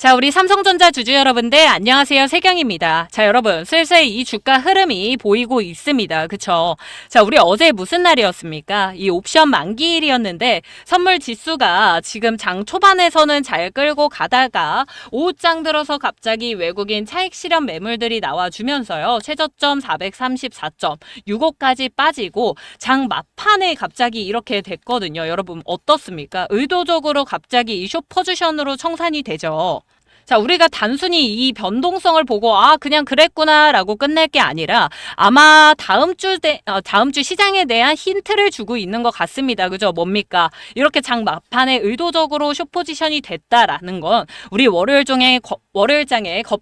자, 우리 삼성전자 주주 여러분들 안녕하세요. 세경입니다. 자, 여러분 슬슬 이 주가 흐름이 보이고 있습니다. 그쵸? 자, 우리 어제 무슨 날이었습니까? 이 옵션 만기일이었는데 선물 지수가 지금 장 초반에서는 잘 끌고 가다가 오후장 들어서 갑자기 외국인 차익 실현 매물들이 나와주면서요. 최저점 434.65까지 빠지고 장 막판에 갑자기 이렇게 됐거든요. 여러분 어떻습니까? 의도적으로 갑자기 이 숏 포지션으로 청산이 되죠. 자, 우리가 단순히 이 변동성을 보고 그냥 그랬구나 라고 끝낼 게 아니라 아마 다음 주 시장에 대한 힌트를 주고 있는 것 같습니다. 그죠? 뭡니까? 이렇게 장 막판에 의도적으로 숏 포지션이 됐다라는 건 우리 월요일장에 겁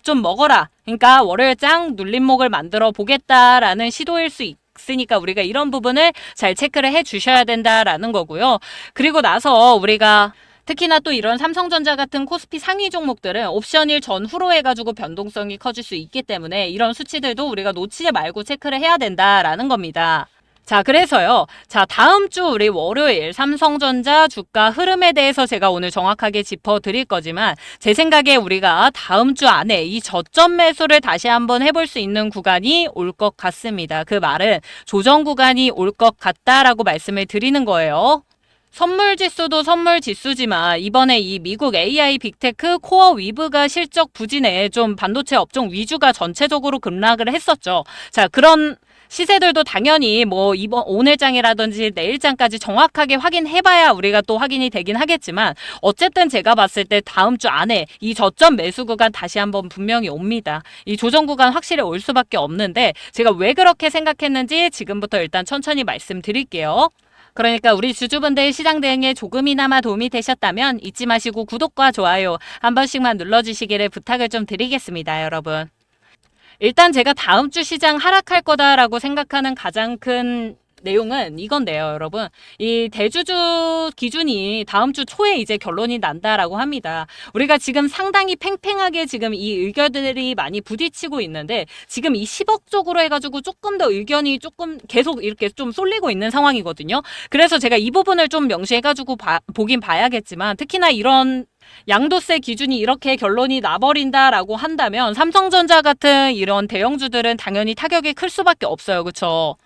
좀 먹어라. 그러니까 월요일장 눌림목을 만들어 보겠다라는 시도일 수 있으니까 우리가 이런 부분을 잘 체크를 해 주셔야 된다라는 거고요. 그리고 나서 우리가 특히나 또 이런 삼성전자 같은 코스피 상위 종목들은 옵션일 전후로 해가지고 변동성이 커질 수 있기 때문에 이런 수치들도 우리가 놓치지 말고 체크를 해야 된다라는 겁니다. 자, 그래서요. 자, 다음 주 우리 월요일 삼성전자 주가 흐름에 대해서 제가 오늘 정확하게 짚어드릴 거지만 제 생각에 우리가 다음 주 안에 이 저점 매수를 다시 한번 해볼 수 있는 구간이 올 것 같습니다. 그 말은 조정 구간이 올 것 같다라고 말씀을 드리는 거예요. 선물 지수도 선물 지수지만 이번에 이 미국 AI 빅테크 코어 위브가 실적 부진에 좀 반도체 업종 위주가 전체적으로 급락을 했었죠. 자, 그런 시세들도 당연히 뭐 오늘장이라든지 내일장까지 정확하게 확인해봐야 우리가 또 확인이 되긴 하겠지만 어쨌든 제가 봤을 때 다음 주 안에 이 저점 매수 구간 다시 한번 분명히 옵니다. 이 조정 구간 확실히 올 수밖에 없는데 제가 왜 그렇게 생각했는지 지금부터 일단 천천히 말씀드릴게요. 그러니까 우리 주주분들 시장 대응에 조금이나마 도움이 되셨다면 잊지 마시고 구독과 좋아요 한 번씩만 눌러주시기를 부탁을 좀 드리겠습니다, 여러분. 일단 제가 다음 주 시장 하락할 거다라고 생각하는 가장 큰 내용은 이건데요, 여러분. 이 대주주 기준이 다음 주 초에 이제 결론이 난다라고 합니다. 우리가 지금 상당히 팽팽하게 지금 이 의견들이 많이 부딪히고 있는데 지금 이 10억 쪽으로 해가지고 조금 더 의견이 조금 계속 이렇게 좀 쏠리고 있는 상황이거든요. 그래서 제가 이 부분을 좀 명시해가지고 보긴 봐야겠지만 특히나 이런 양도세 기준이 이렇게 결론이 나버린다라고 한다면 삼성전자 같은 이런 대형주들은 당연히 타격이 클 수밖에 없어요. 그렇죠?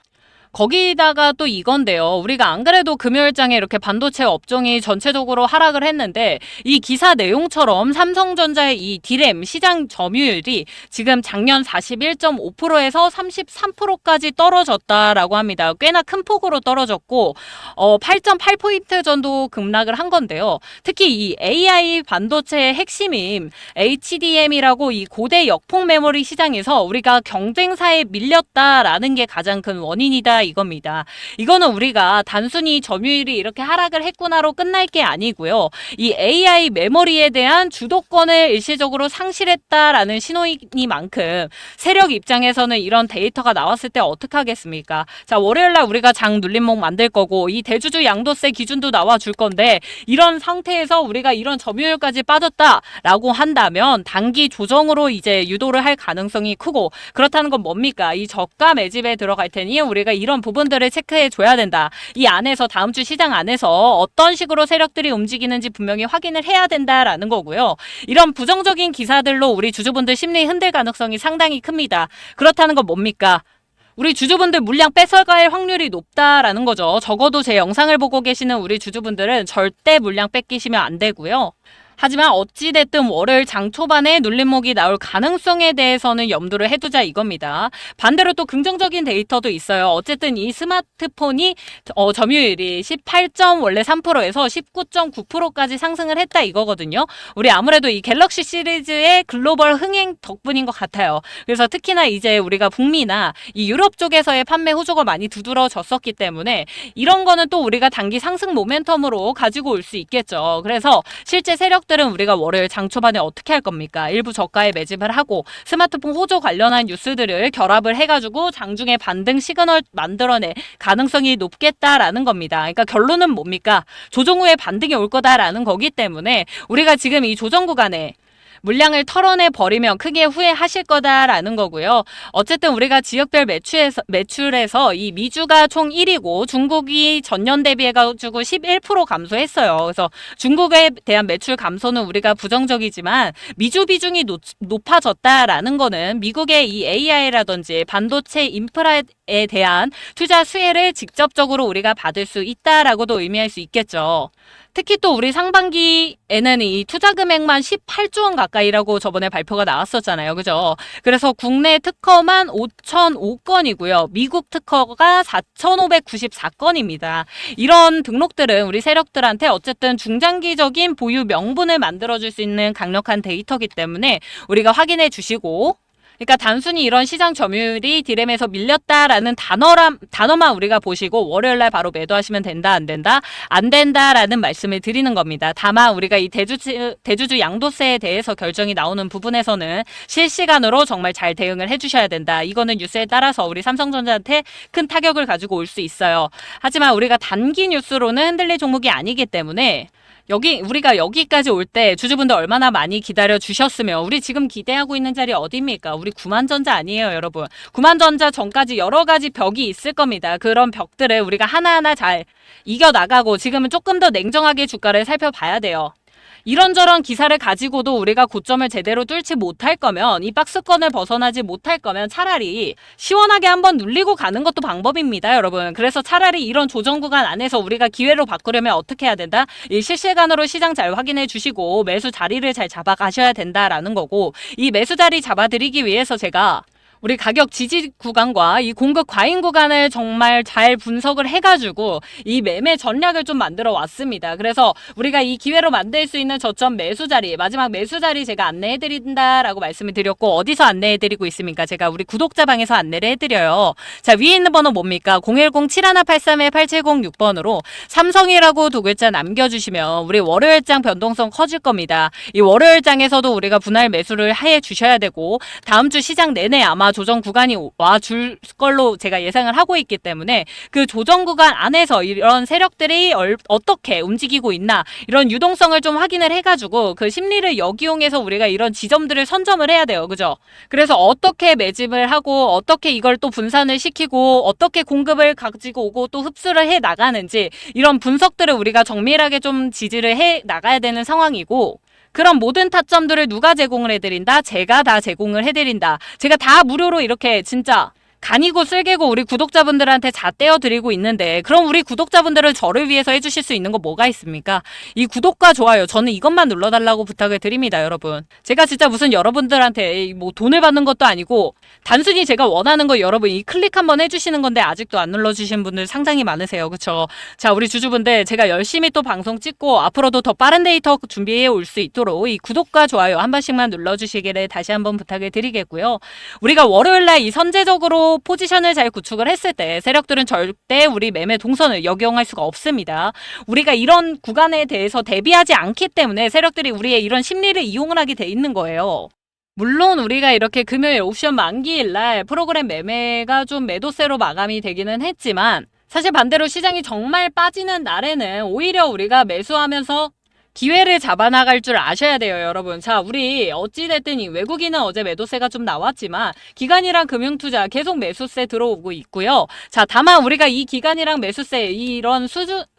거기다가 또 이건데요. 우리가 안 그래도 금요일장에 이렇게 반도체 업종이 전체적으로 하락을 했는데 이 기사 내용처럼 삼성전자의 이 D램 시장 점유율이 지금 작년 41.5%에서 33%까지 떨어졌다라고 합니다. 꽤나 큰 폭으로 떨어졌고 8.8포인트 정도 급락을 한 건데요. 특히 이 AI 반도체의 핵심인 HDM이라고 이 고대 역폭 메모리 시장에서 우리가 경쟁사에 밀렸다라는 게 가장 큰 원인이다. 이겁니다. 이거는 우리가 단순히 점유율이 이렇게 하락을 했구나로 끝날 게 아니고요. 이 AI 메모리에 대한 주도권을 일시적으로 상실했다라는 신호이니만큼 세력 입장에서는 이런 데이터가 나왔을 때 어떻게 하겠습니까? 자, 월요일날 우리가 장 눌림목 만들 거고 이 대주주 양도세 기준도 나와줄 건데 이런 상태에서 우리가 이런 점유율까지 빠졌다라고 한다면 단기 조정으로 이제 유도를 할 가능성이 크고 그렇다는 건 뭡니까? 이 저가 매집에 들어갈 테니 우리가 이런 부분들을 체크해 줘야 된다. 이 안에서 다음 주 시장 안에서 어떤 식으로 세력들이 움직이는지 분명히 확인을 해야 된다라는 거고요. 이런 부정적인 기사들로 우리 주주분들 심리 흔들 가능성이 상당히 큽니다. 그렇다는 건 뭡니까? 우리 주주분들 물량 뺏어갈 확률이 높다라는 거죠. 적어도 제 영상을 보고 계시는 우리 주주분들은 절대 물량 뺏기시면 안 되고요. 하지만 어찌됐든 월요일 장 초반에 눌림목이 나올 가능성에 대해서는 염두를 해두자 이겁니다. 반대로 또 긍정적인 데이터도 있어요. 어쨌든 이 스마트폰이 점유율이 원래 3%에서 19.9%까지 상승을 했다 이거거든요. 우리 아무래도 이 갤럭시 시리즈의 글로벌 흥행 덕분인 것 같아요. 그래서 특히나 이제 우리가 북미나 이 유럽 쪽에서의 판매 호조가 많이 두드러졌었기 때문에 이런 거는 또 우리가 단기 상승 모멘텀으로 가지고 올 수 있겠죠. 그래서 실제 세력들은 우리가 월요일 장 초반에 어떻게 할 겁니까? 일부 저가에 매집을 하고 스마트폰 호조 관련한 뉴스들을 결합을 해가지고 장중에 반등 시그널 만들어낼 가능성이 높겠다라는 겁니다. 그러니까 결론은 뭡니까? 조정 후에 반등이 올 거다라는 거기 때문에 우리가 지금 이 조정 구간에 물량을 털어내 버리면 크게 후회하실 거다라는 거고요. 어쨌든 우리가 지역별 매출에서 이 미주가 총 1위고 중국이 전년 대비해가지고 11% 감소했어요. 그래서 중국에 대한 매출 감소는 우리가 부정적이지만 미주 비중이 높아졌다라는 거는 미국의 이 AI라든지 반도체 인프라에 대한 투자 수혜를 직접적으로 우리가 받을 수 있다라고도 의미할 수 있겠죠. 특히 또 우리 상반기에는 이 투자 금액만 18조 원 가까이라고 저번에 발표가 나왔었잖아요. 그죠? 그래서 국내 특허만 5,005건이고요. 미국 특허가 4,594건입니다. 이런 등록들은 우리 세력들한테 어쨌든 중장기적인 보유 명분을 만들어줄 수 있는 강력한 데이터이기 때문에 우리가 확인해 주시고, 그러니까 단순히 이런 시장 점유율이 디램에서 밀렸다라는 단어만 우리가 보시고 월요일날 바로 매도하시면 된다, 안 된다? 안 된다라는 말씀을 드리는 겁니다. 다만 우리가 이 대주주 양도세에 대해서 결정이 나오는 부분에서는 실시간으로 정말 잘 대응을 해주셔야 된다. 이거는 뉴스에 따라서 우리 삼성전자한테 큰 타격을 가지고 올 수 있어요. 하지만 우리가 단기 뉴스로는 흔들릴 종목이 아니기 때문에 우리가 여기까지 올 때 주주분들 얼마나 많이 기다려 주셨으면 우리 지금 기대하고 있는 자리 어디입니까? 우리 구만전자 아니에요, 여러분. 구만전자 전까지 여러 가지 벽이 있을 겁니다. 그런 벽들을 우리가 하나하나 잘 이겨나가고 지금은 조금 더 냉정하게 주가를 살펴봐야 돼요. 이런저런 기사를 가지고도 우리가 고점을 제대로 뚫지 못할 거면, 이 박스권을 벗어나지 못할 거면 차라리 시원하게 한번 눌리고 가는 것도 방법입니다, 여러분. 그래서 차라리 이런 조정 구간 안에서 우리가 기회로 바꾸려면 어떻게 해야 된다? 이 실시간으로 시장 잘 확인해 주시고 매수 자리를 잘 잡아 가셔야 된다라는 거고, 이 매수 자리 잡아드리기 위해서 제가 우리 가격 지지 구간과 이 공급 과잉 구간을 정말 잘 분석을 해가지고 이 매매 전략을 좀 만들어 왔습니다. 그래서 우리가 이 기회로 만들 수 있는 저점 매수 자리, 마지막 매수 자리 제가 안내해드린다라고 말씀을 드렸고, 어디서 안내해드리고 있습니까? 제가 우리 구독자 방에서 안내를 해드려요. 자, 위에 있는 번호 뭡니까? 010-7183-8706번으로 삼성이라고 두 글자 남겨주시면 우리 월요일장 변동성 커질 겁니다. 이 월요일장에서도 우리가 분할 매수를 해 주셔야 되고, 다음 주 시장 내내 아마 조정 구간이 와줄 걸로 제가 예상을 하고 있기 때문에 그 조정 구간 안에서 이런 세력들이 어떻게 움직이고 있나, 이런 유동성을 좀 확인을 해가지고 그 심리를 역이용해서 우리가 이런 지점들을 선점을 해야 돼요. 그죠? 그래서 어떻게 매집을 하고 어떻게 이걸 또 분산을 시키고 어떻게 공급을 가지고 오고 또 흡수를 해 나가는지, 이런 분석들을 우리가 정밀하게 좀 지지를 해 나가야 되는 상황이고, 그럼 모든 타점들을 누가 제공을 해드린다? 제가 다 제공을 해드린다. 제가 다 무료로 이렇게 진짜 간이고 쓸개고 우리 구독자분들한테 다 떼어드리고 있는데, 그럼 우리 구독자분들은 저를 위해서 해주실 수 있는 거 뭐가 있습니까? 이 구독과 좋아요, 저는 이것만 눌러달라고 부탁을 드립니다, 여러분. 제가 진짜 무슨 여러분들한테 뭐 돈을 받는 것도 아니고 단순히 제가 원하는 거 여러분 이 클릭 한번 해주시는 건데 아직도 안 눌러주신 분들 상당히 많으세요. 그쵸? 자, 우리 주주분들 제가 열심히 또 방송 찍고 앞으로도 더 빠른 데이터 준비해 올 수 있도록 이 구독과 좋아요 한 번씩만 눌러주시기를 다시 한번 부탁을 드리겠고요. 우리가 월요일날 이 선제적으로 포지션을 잘 구축을 했을 때 세력들은 절대 우리 매매 동선을 역이용할 수가 없습니다. 우리가 이런 구간에 대해서 대비하지 않기 때문에 세력들이 우리의 이런 심리를 이용을 하게 돼 있는 거예요. 물론 우리가 이렇게 금요일 옵션 만기일 날 프로그램 매매가 좀 매도세로 마감이 되기는 했지만, 사실 반대로 시장이 정말 빠지는 날에는 오히려 우리가 매수하면서 기회를 잡아나갈 줄 아셔야 돼요, 여러분. 자, 우리 어찌됐든 이 외국인은 어제 매도세가 좀 나왔지만 기관이랑 금융투자 계속 매수세 들어오고 있고요. 자, 다만 우리가 이 기관이랑 매수세 이런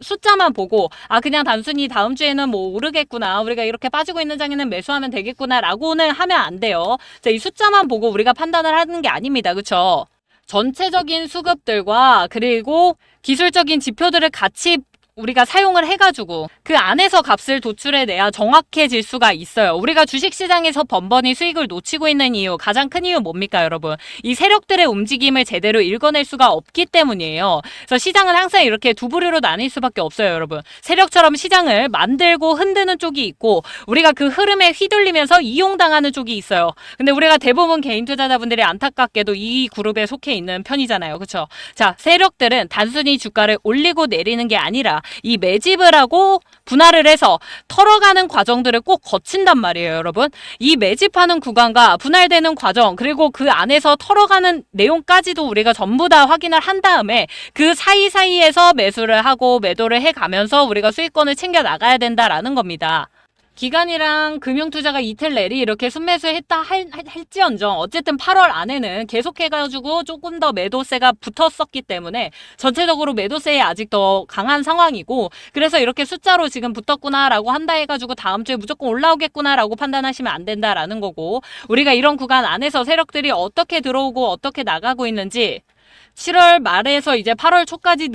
숫자만 보고 그냥 단순히 다음 주에는 뭐 오르겠구나, 우리가 이렇게 빠지고 있는 장에는 매수하면 되겠구나 라고는 하면 안 돼요. 자, 이 숫자만 보고 우리가 판단을 하는 게 아닙니다. 그쵸? 전체적인 수급들과 그리고 기술적인 지표들을 같이 우리가 사용을 해가지고 그 안에서 값을 도출해내야 정확해질 수가 있어요. 우리가 주식시장에서 번번이 수익을 놓치고 있는 이유, 가장 큰 이유 뭡니까, 여러분? 이 세력들의 움직임을 제대로 읽어낼 수가 없기 때문이에요. 그래서 시장은 항상 이렇게 두 부류로 나뉠 수밖에 없어요, 여러분. 세력처럼 시장을 만들고 흔드는 쪽이 있고, 우리가 그 흐름에 휘둘리면서 이용당하는 쪽이 있어요. 근데 우리가 대부분 개인 투자자분들이 안타깝게도 이 그룹에 속해 있는 편이잖아요. 그렇죠? 자, 세력들은 단순히 주가를 올리고 내리는 게 아니라 이 매집을 하고 분할을 해서 털어가는 과정들을 꼭 거친단 말이에요, 여러분. 이 매집하는 구간과 분할되는 과정, 그리고 그 안에서 털어가는 내용까지도 우리가 전부 다 확인을 한 다음에 그 사이사이에서 매수를 하고 매도를 해가면서 우리가 수익권을 챙겨 나가야 된다라는 겁니다. 기관이랑 금융투자가 이틀 내리 이렇게 순매수했다 할지언정 어쨌든 8월 안에는 계속해가지고 조금 더 매도세가 붙었었기 때문에 전체적으로 매도세에 아직 더 강한 상황이고, 그래서 이렇게 숫자로 지금 붙었구나라고 한다 해가지고 다음 주에 무조건 올라오겠구나라고 판단하시면 안 된다라는 거고, 우리가 이런 구간 안에서 세력들이 어떻게 들어오고 어떻게 나가고 있는지 7월 말에서 이제 8월 초까지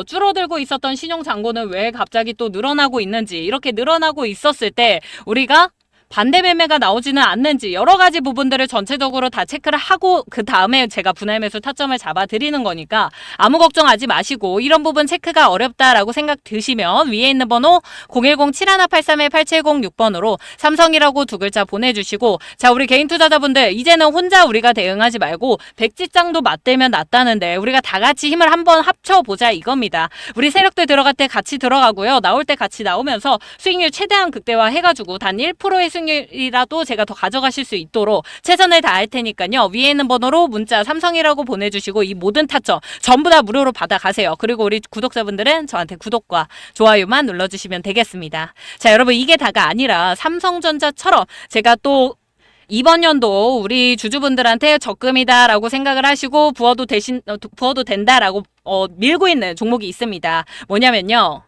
줄어들고 있었던 신용 잔고는 왜 갑자기 또 늘어나고 있는지, 이렇게 늘어나고 있었을 때 우리가 반대 매매가 나오지는 않는지 여러 가지 부분들을 전체적으로 다 체크를 하고 그 다음에 제가 분할 매수 타점을 잡아 드리는 거니까 아무 걱정하지 마시고, 이런 부분 체크가 어렵다라고 생각 드시면 위에 있는 번호 010-7183-8706번으로 삼성이라고 두 글자 보내주시고, 자, 우리 개인 투자자분들 이제는 혼자 우리가 대응하지 말고 백지장도 맞대면 낫다는데 우리가 다 같이 힘을 한번 합쳐보자 이겁니다. 우리 세력들 들어갈 때 같이 들어가고요, 나올 때 같이 나오면서 수익률 최대한 극대화 해가지고 단 1%의 수익률이라도 제가 더 가져가실 수 있도록 최선을 다할 테니까요. 위에 있는 번호로 문자 삼성이라고 보내주시고 이 모든 타점 전부 다 무료로 받아가세요. 그리고 우리 구독자분들은 저한테 구독과 좋아요만 눌러주시면 되겠습니다. 자, 여러분, 이게 다가 아니라 삼성전자처럼 제가 또 이번 연도 우리 주주분들한테 적금이다라고 생각을 하시고 부어도 된다라고 밀고 있는 종목이 있습니다. 뭐냐면요.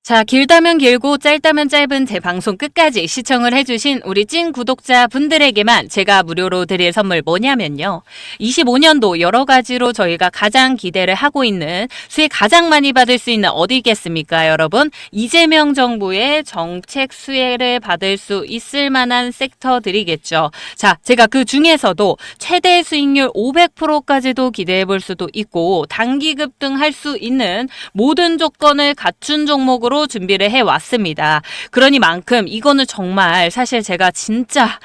자, 길다면 길고 짧다면 짧은 제 방송 끝까지 시청을 해주신 우리 찐 구독자 분들에게만 제가 무료로 드릴 선물 뭐냐면요. 25년도 여러 가지로 저희가 가장 기대를 하고 있는 수익 가장 많이 받을 수 있는 어디겠습니까, 여러분? 이재명 정부의 정책 수혜를 받을 수 있을 만한 섹터들이겠죠. 자, 제가 그 중에서도 최대 수익률 500%까지도 기대해 볼 수도 있고 단기 급등할 수 있는 모든 조건을 갖춘 종목으로 준비를 해왔습니다. 그러니만큼 이거는 정말 사실 제가 진짜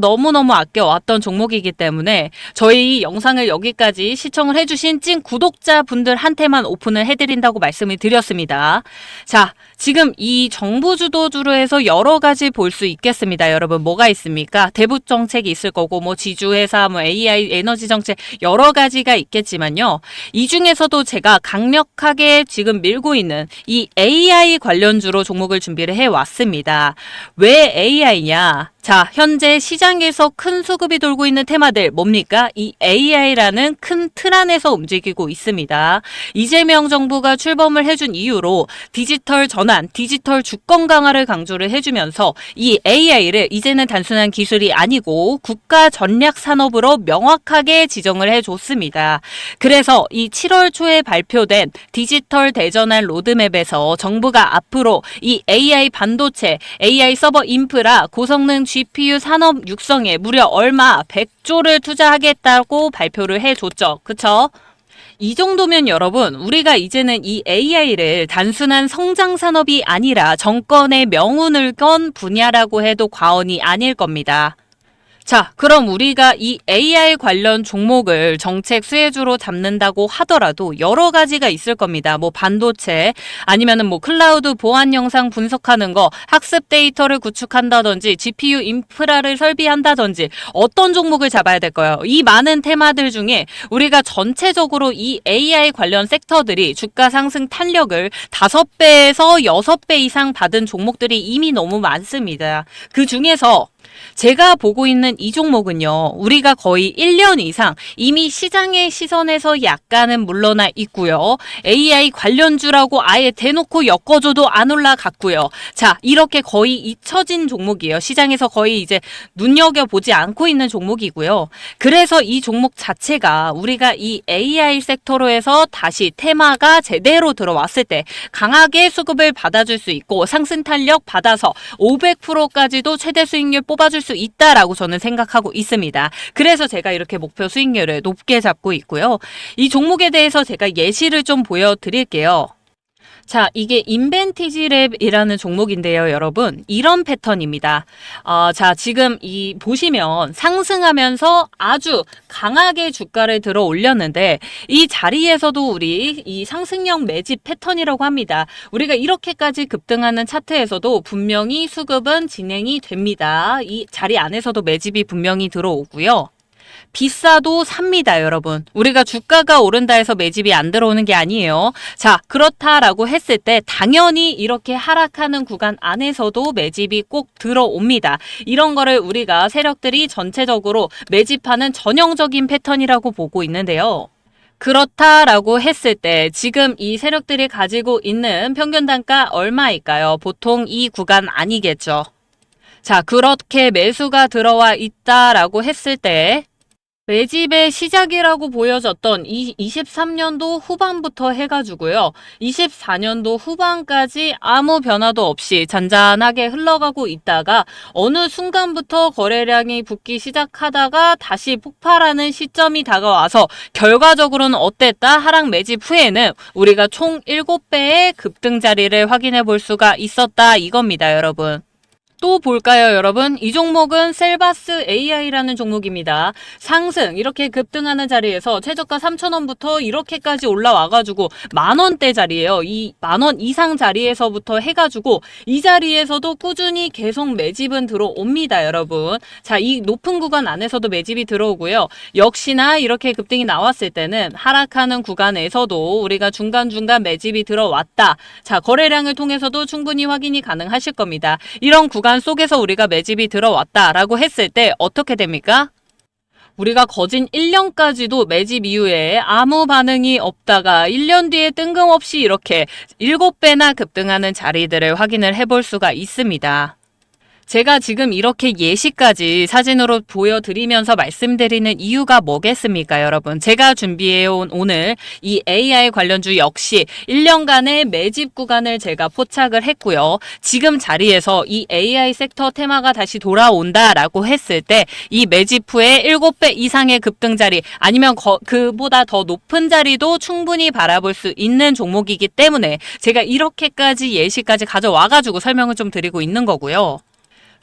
너무너무 아껴왔던 종목이기 때문에 저희 영상을 여기까지 시청을 해주신 찐 구독자분들한테만 오픈을 해드린다고 말씀을 드렸습니다. 자, 지금 이 정부 주도주로 해서 여러 가지 볼 수 있겠습니다. 여러분, 뭐가 있습니까? 대북 정책이 있을 거고 뭐 지주회사, 뭐 AI 에너지 정책 여러 가지가 있겠지만요. 이 중에서도 제가 강력하게 지금 밀고 있는 이 AI 관련주로 종목을 준비를 해왔습니다. 왜 AI냐? 자, 현재 시장에서 큰 수급이 돌고 있는 테마들 뭡니까? 이 AI라는 큰 틀 안에서 움직이고 있습니다. 이재명 정부가 출범을 해준 이후로 디지털 전환, 디지털 주권 강화를 강조를 해주면서 이 AI를 이제는 단순한 기술이 아니고 국가 전략 산업으로 명확하게 지정을 해줬습니다. 그래서 이 7월 초에 발표된 디지털 대전환 로드맵에서 정부가 앞으로 이 AI 반도체, AI 서버 인프라, 고성능 GPU 산업 육성에 무려 얼마 100조를 투자하겠다고 발표를 해줬죠. 그쵸? 이 정도면 여러분, 우리가 이제는 이 AI를 단순한 성장 산업이 아니라 정권의 명운을 건 분야라고 해도 과언이 아닐 겁니다. 자, 그럼 우리가 이 AI 관련 종목을 정책 수혜주로 잡는다고 하더라도 여러 가지가 있을 겁니다. 뭐 반도체, 아니면은 뭐 클라우드 보안 영상 분석하는 거, 학습 데이터를 구축한다든지, GPU 인프라를 설비한다든지, 어떤 종목을 잡아야 될까요? 이 많은 테마들 중에 우리가 전체적으로 이 AI 관련 섹터들이 주가 상승 탄력을 5배에서 6배 이상 받은 종목들이 이미 너무 많습니다. 그 중에서 제가 보고 있는 이 종목은요, 우리가 거의 1년 이상 이미 시장의 시선에서 약간은 물러나 있고요. AI 관련주라고 아예 대놓고 엮어줘도 안 올라갔고요. 자, 이렇게 거의 잊혀진 종목이에요. 시장에서 거의 이제 눈여겨보지 않고 있는 종목이고요. 그래서 이 종목 자체가 우리가 이 AI 섹터로 해서 다시 테마가 제대로 들어왔을 때 강하게 수급을 받아줄 수 있고 상승 탄력 받아서 500%까지도 최대 수익률 뽑아줄 수 있다라고 저는 생각하고 있습니다. 그래서 제가 이렇게 목표 수익률을 높게 잡고 있고요. 이 종목에 대해서 제가 예시를 좀 보여드릴게요. 자, 이게 인벤티지랩이라는 종목인데요, 여러분. 이런 패턴입니다. 자, 지금 이 보시면 상승하면서 아주 강하게 주가를 들어 올렸는데 이 자리에서도 우리 이 상승형 매집 패턴이라고 합니다. 우리가 이렇게까지 급등하는 차트에서도 분명히 수급은 진행이 됩니다. 이 자리 안에서도 매집이 분명히 들어오고요. 비싸도 삽니다, 여러분. 우리가 주가가 오른다 해서 매집이 안 들어오는 게 아니에요. 자, 그렇다라고 했을 때 당연히 이렇게 하락하는 구간 안에서도 매집이 꼭 들어옵니다. 이런 거를 우리가 세력들이 전체적으로 매집하는 전형적인 패턴이라고 보고 있는데요. 그렇다라고 했을 때 지금 이 세력들이 가지고 있는 평균 단가 얼마일까요? 보통 이 구간 아니겠죠. 자, 그렇게 매수가 들어와 있다라고 했을 때 매집의 시작이라고 보여졌던 이 23년도 후반부터 해가지고요. 24년도 후반까지 아무 변화도 없이 잔잔하게 흘러가고 있다가 어느 순간부터 거래량이 붙기 시작하다가 다시 폭발하는 시점이 다가와서 결과적으로는 어땠다? 하락 매집 후에는 우리가 총 7배의 급등 자리를 확인해 볼 수가 있었다 이겁니다, 여러분. 또 볼까요, 여러분? 이 종목은 셀바스 AI라는 종목입니다. 상승, 이렇게 급등하는 자리에서 최저가 3,000원부터 이렇게까지 올라와가지고 만원대 자리예요. 이 만원 이상 자리에서부터 해가지고 이 자리에서도 꾸준히 계속 매집은 들어옵니다, 여러분. 자, 이 높은 구간 안에서도 매집이 들어오고요. 역시나 이렇게 급등이 나왔을 때는 하락하는 구간에서도 우리가 중간중간 매집이 들어왔다. 자, 거래량을 통해서도 충분히 확인이 가능하실 겁니다. 이런 구간 속에서 우리가 매집이 들어왔다라고 했을 때 어떻게 됩니까? 우리가 거진 1년까지도 매집 이후에 아무 반응이 없다가 1년 뒤에 뜬금없이 이렇게 7배나 급등하는 자리들을 확인을 해볼 수가 있습니다. 제가 지금 이렇게 예시까지 사진으로 보여드리면서 말씀드리는 이유가 뭐겠습니까, 여러분? 제가 준비해온 오늘 이 AI 관련주 역시 1년간의 매집 구간을 제가 포착을 했고요. 지금 자리에서 이 AI 섹터 테마가 다시 돌아온다라고 했을 때 이 매집 후에 7배 이상의 급등 자리 아니면 그보다 더 높은 자리도 충분히 바라볼 수 있는 종목이기 때문에 제가 이렇게까지 예시까지 가져와가지고 설명을 좀 드리고 있는 거고요.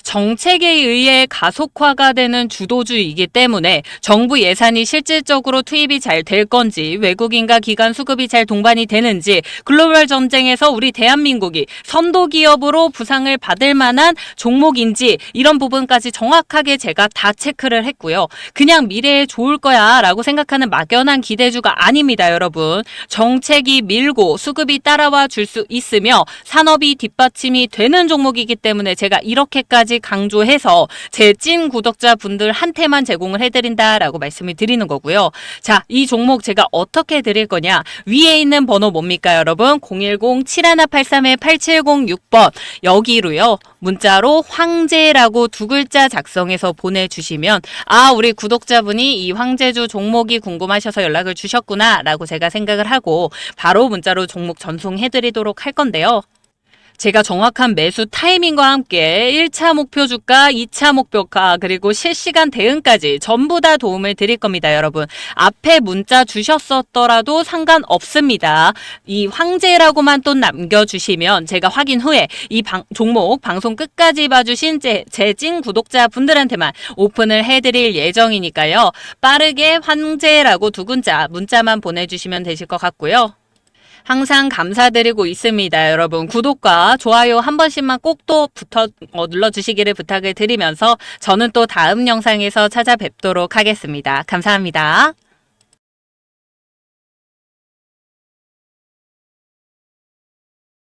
정책에 의해 가속화가 되는 주도주이기 때문에 정부 예산이 실질적으로 투입이 잘 될 건지 외국인과 기관 수급이 잘 동반이 되는지 글로벌 전쟁에서 우리 대한민국이 선도 기업으로 부상을 받을 만한 종목인지 이런 부분까지 정확하게 제가 다 체크를 했고요. 그냥 미래에 좋을 거야 라고 생각하는 막연한 기대주가 아닙니다, 여러분. 정책이 밀고 수급이 따라와 줄 수 있으며 산업이 뒷받침이 되는 종목이기 때문에 제가 이렇게까지 강조해서 제 찐 구독자분들한테만 제공을 해드린다라고 말씀을 드리는 거고요. 자, 이 종목 제가 어떻게 드릴 거냐? 위에 있는 번호 뭡니까, 여러분? 010-7183-8706번 여기로요. 문자로 황제라고 2글자 작성해서 보내주시면 우리 구독자분이 이 황제주 종목이 궁금하셔서 연락을 주셨구나 라고 제가 생각을 하고 바로 문자로 종목 전송해드리도록 할 건데요. 제가 정확한 매수 타이밍과 함께 1차 목표 주가, 2차 목표가, 그리고 실시간 대응까지 전부 다 도움을 드릴 겁니다, 여러분. 앞에 문자 주셨었더라도 상관없습니다. 이 황제라고만 또 남겨주시면 제가 확인 후에 이 종목 방송 끝까지 봐주신 제 찐 구독자분들한테만 오픈을 해드릴 예정이니까요. 빠르게 황제라고 2글자 문자만 보내주시면 되실 것 같고요. 항상 감사드리고 있습니다, 여러분. 구독과 좋아요 한 번씩만 꼭 또 눌러주시기를 부탁을 드리면서 저는 또 다음 영상에서 찾아뵙도록 하겠습니다. 감사합니다.